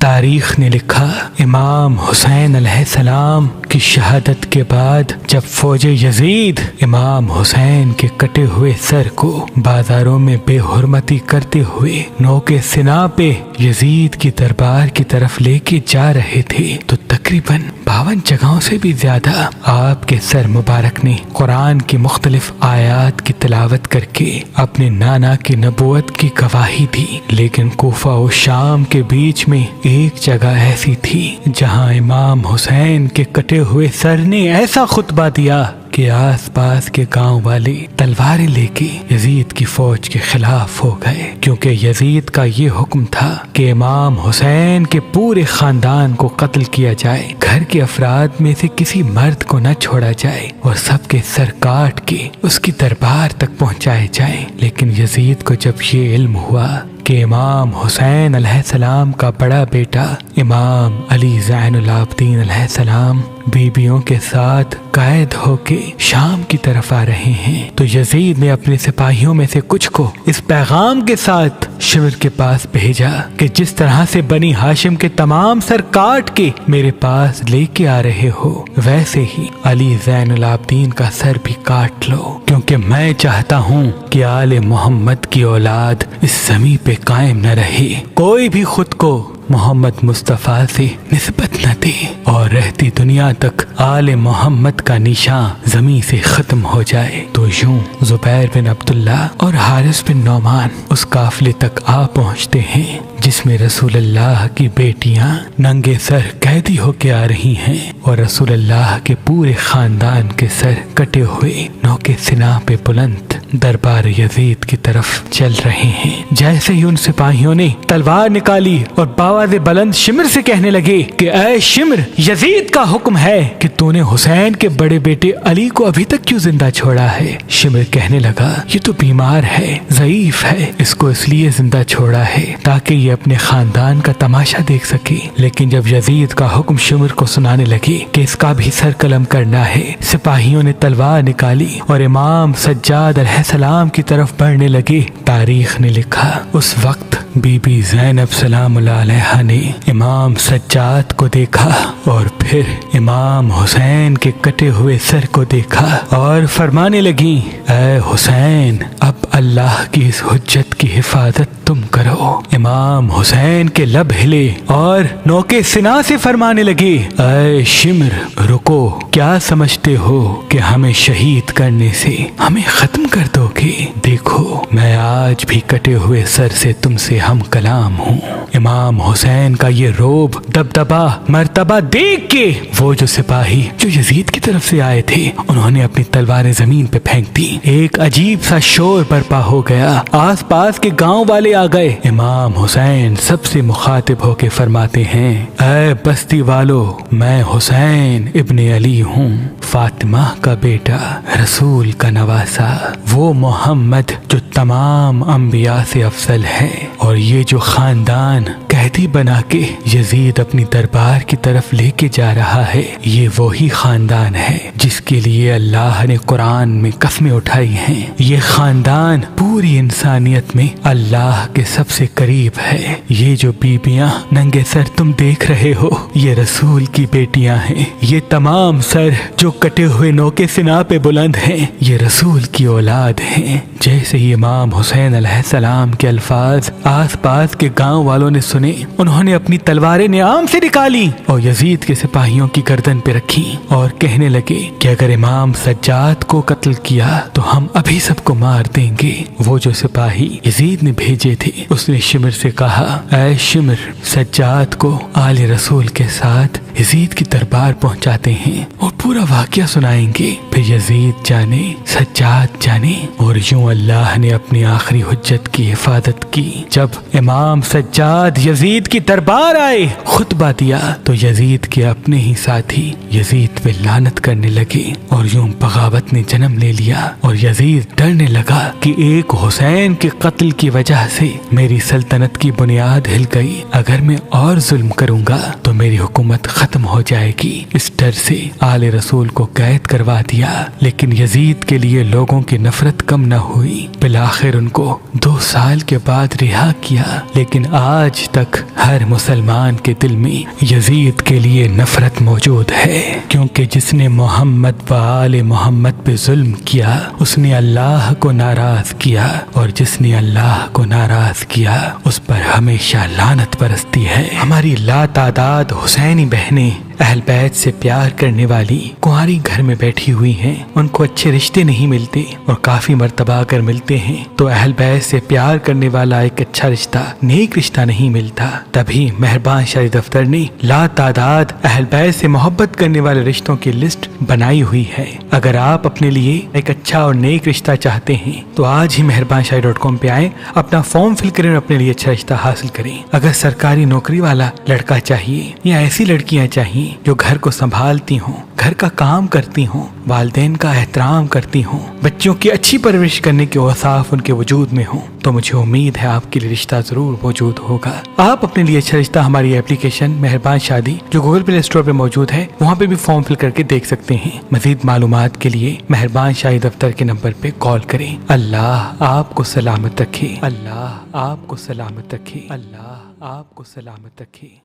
تاریخ نے لکھا امام حسین علیہ السلام کی شہادت کے بعد جب فوج یزید امام حسین کے کٹے ہوئے سر کو بازاروں میں بے حرمتی کرتے ہوئے نوکے سنا پہ یزید کی دربار کی طرف لے کے جا رہے تھے تو تقریباً 52 جگہوں سے بھی زیادہ آپ کے سر مبارک نے قرآن کی مختلف آیات کی تلاوت کر کے اپنے نانا کی نبوت کی گواہی دی، لیکن کوفہ و شام کے بیچ میں ایک جگہ ایسی تھی جہاں امام حسین کے کٹے ہوئے سر نے ایسا خطبہ دیا کہ آس پاس کے گاؤں والے تلواریں لے کے یزید کی فوج کے خلاف ہو گئے، کیونکہ یزید کا یہ حکم تھا کہ امام حسین کے پورے خاندان کو قتل کیا جائے، گھر کے افراد میں سے کسی مرد کو نہ چھوڑا جائے اور سب کے سر کاٹ کے اس کی دربار تک پہنچائے جائیں۔ لیکن یزید کو جب یہ علم ہوا کہ امام حسین علیہ السلام کا بڑا بیٹا امام علی زین العابدین علیہ السلام بیبیوں کے ساتھ قید ہو کے شام کی طرف آ رہے ہیں، تو یزید نے اپنے سپاہیوں میں سے کچھ کو اس پیغام کے ساتھ شمر کے پاس بھیجا کہ جس طرح سے بنی ہاشم کے تمام سر کاٹ کے میرے پاس لے کے آ رہے ہو، ویسے ہی علی زین العابدین کا سر بھی کاٹ لو، کیونکہ میں چاہتا ہوں کہ آل محمد کی اولاد اس زمین پہ قائم نہ رہے، کوئی بھی خود کو محمد مصطفیٰ سے نسبت نہ دے اور رہتی دنیا تک آل محمد کا نشان زمین سے ختم ہو جائے۔ تو یوں زبیر بن عبداللہ اور حارث بن نعمان اس قافلے تک آ پہنچتے ہیں جس میں رسول اللہ کی بیٹیاں ننگے سر قیدی ہو کے آ رہی ہیں اور رسول اللہ کے پورے خاندان کے سر کٹے ہوئے نوکے سنا پہ بلند دربار یزید کی طرف چل رہے ہیں۔ جیسے ہی ان سپاہیوں نے تلوار نکالی اور باواز بلند شمر سے کہنے لگے کہ اے شمر، یزید کا حکم ہے کہ تو نے حسین کے بڑے بیٹے علی کو ابھی تک کیوں زندہ چھوڑا ہے؟ شمر کہنے لگا یہ تو بیمار ہے، ضعیف ہے، اس کو اس لیے زندہ چھوڑا ہے تاکہ یہ اپنے خاندان کا تماشا دیکھ سکے۔ لیکن جب یزید کا حکم شمر کو سنانے لگے کہ اس کا بھی سر قلم کرنا ہے، سپاہیوں نے تلوار نکالی اور امام سجاد علیہ السلام کی طرف بڑھنے لگے۔ تاریخ نے لکھا اس وقت بی بی زینب سلام اللہ علیہا نے امام سجاد کو دیکھا اور پھر امام حسین کے کٹے ہوئے سر کو دیکھا اور فرمانے لگی اے حسین، اب اللہ کی اس حجت کی حفاظت تم کرو۔ امام حسین کے لب ہلے اور نوکے سنا سے فرمانے لگے اے شمر رکو، کیا سمجھتے ہو کہ ہمیں شہید کرنے سے ہمیں ختم کر دو گے؟ دیکھو میں آج بھی کٹے ہوئے سر سے تم سے ہم کلام ہوں۔ امام حسین کا یہ روب دبدبا مرتبہ دیکھ کے وہ جو سپاہی جو یزید کی طرف سے آئے تھے انہوں نے اپنی تلواریں زمین پہ پھینک دی۔ ایک عجیب سا شور برپا ہو گیا، آس پاس کے گاؤں والے آ گئے۔ امام حسین سب سے مخاطب ہو کے فرماتے ہیں اے بستی والو، میں حسین ابن علی ہوں، فاطمہ کا بیٹا، رسول کا نواسا، وہ محمد جو تمام انبیاء سے افضل ہے، اور یہ جو خاندان قیدی بنا کے یزید اپنی دربار کی طرف لے کے جا رہا ہے، یہ وہی خاندان ہے جس کے لیے اللہ نے قرآن میں قسمیں اٹھائی ہیں۔ یہ خاندان پوری انسانیت میں اللہ کے سب سے قریب ہے۔ یہ جو بیبیاں ننگے سر تم دیکھ رہے ہو یہ رسول کی بیٹیاں ہیں۔ یہ تمام سر جو کٹے ہوئے نوکے سنا پہ بلند ہیں یہ رسول کی اولاد ہیں۔ جیسے ہی امام حسین علیہ السلام کے الفاظ آس پاس کے گاؤں والوں نے سنے، انہوں نے اپنی تلواریں نیام سے نکالی اور یزید کے سپاہیوں کی گردن پہ رکھی اور کہنے لگے کہ اگر امام سجاد کو قتل کیا تو ہم ابھی سب کو مار دیں گے۔ وہ جو سپاہی یزید نے بھیجے تھے اس نے شمر سے کہا اے شمر، سجاد کو آل رسول کے ساتھ یزید کی دربار پہنچاتے ہیں اور پورا واقعہ سنائیں گے، پھر یزید جانے سجاد جانے۔ اور یوں اللہ نے اپنی آخری حجت کی حفاظت کی۔ جب امام سجاد یزید کی دربار آئے خطبہ دیا تو یزید کے اپنے ہی ساتھی یزید پہ لعنت کرنے لگے اور یوں بغاوت نے جنم لے لیا، اور یزید ڈرنے لگا کہ ایک حسین کے قتل کی وجہ سے میری سلطنت کی بنیاد ہل گئی، اگر میں اور ظلم کروں گا تو میری حکومت ختم ہو جائے گی۔ اس ڈر سے آل رسول کو قید کروا دیا، لیکن یزید کے لیے لوگوں کی نفرت کم نہ ہوئی، بالآخر ان کو 2 سال کے بعد رہا کیا۔ لیکن آج تک تک ہر مسلمان کے دل میں یزید کے لیے نفرت موجود ہے، کیونکہ جس نے محمد و آل محمد پہ ظلم کیا اس نے اللہ کو ناراض کیا، اور جس نے اللہ کو ناراض کیا اس پر ہمیشہ لعنت برستی ہے۔ ہماری لا تعداد حسینی بہنیں اہل بیت سے پیار کرنے والی کنواری گھر میں بیٹھی ہوئی ہیں، ان کو اچھے رشتے نہیں ملتے، اور کافی مرتبہ اگر ملتے ہیں تو اہل بیت سے پیار کرنے والا ایک اچھا رشتہ، نیک رشتہ نہیں ملتا۔ تبھی مہربان شاہی دفتر نے لا تعداد اہل بیت سے محبت کرنے والے رشتوں کی لسٹ بنائی ہوئی ہے۔ اگر آپ اپنے لیے ایک اچھا اور نیک رشتہ چاہتے ہیں تو آج ہی مہربان شاہی .com پہ آئیں، اپنا فارم فل کریں اور اپنے لیے اچھا رشتہ حاصل کریں۔ اگر سرکاری نوکری والا لڑکا چاہیے یا ایسی لڑکیاں چاہیے جو گھر کو سنبھالتی ہوں، گھر کا کام کرتی ہوں، والدین کا احترام کرتی ہوں، بچوں کی اچھی پرورش کرنے کے اوصاف ان کے وجود میں ہوں، تو مجھے امید ہے آپ کے لیے رشتہ ضرور موجود ہوگا۔ آپ اپنے لیے اچھا رشتہ ہماری اپلیکیشن مہربان شادی جو گوگل پلے اسٹور پہ موجود ہے وہاں پہ بھی فارم فل کر کے دیکھ سکتے ہیں۔ مزید معلومات کے لیے مہربان شاہی دفتر کے نمبر پہ کال کریں۔ اللہ آپ کو سلامت رکھے، اللہ آپ کو سلامت رکھے، اللہ آپ کو سلامت رکھے۔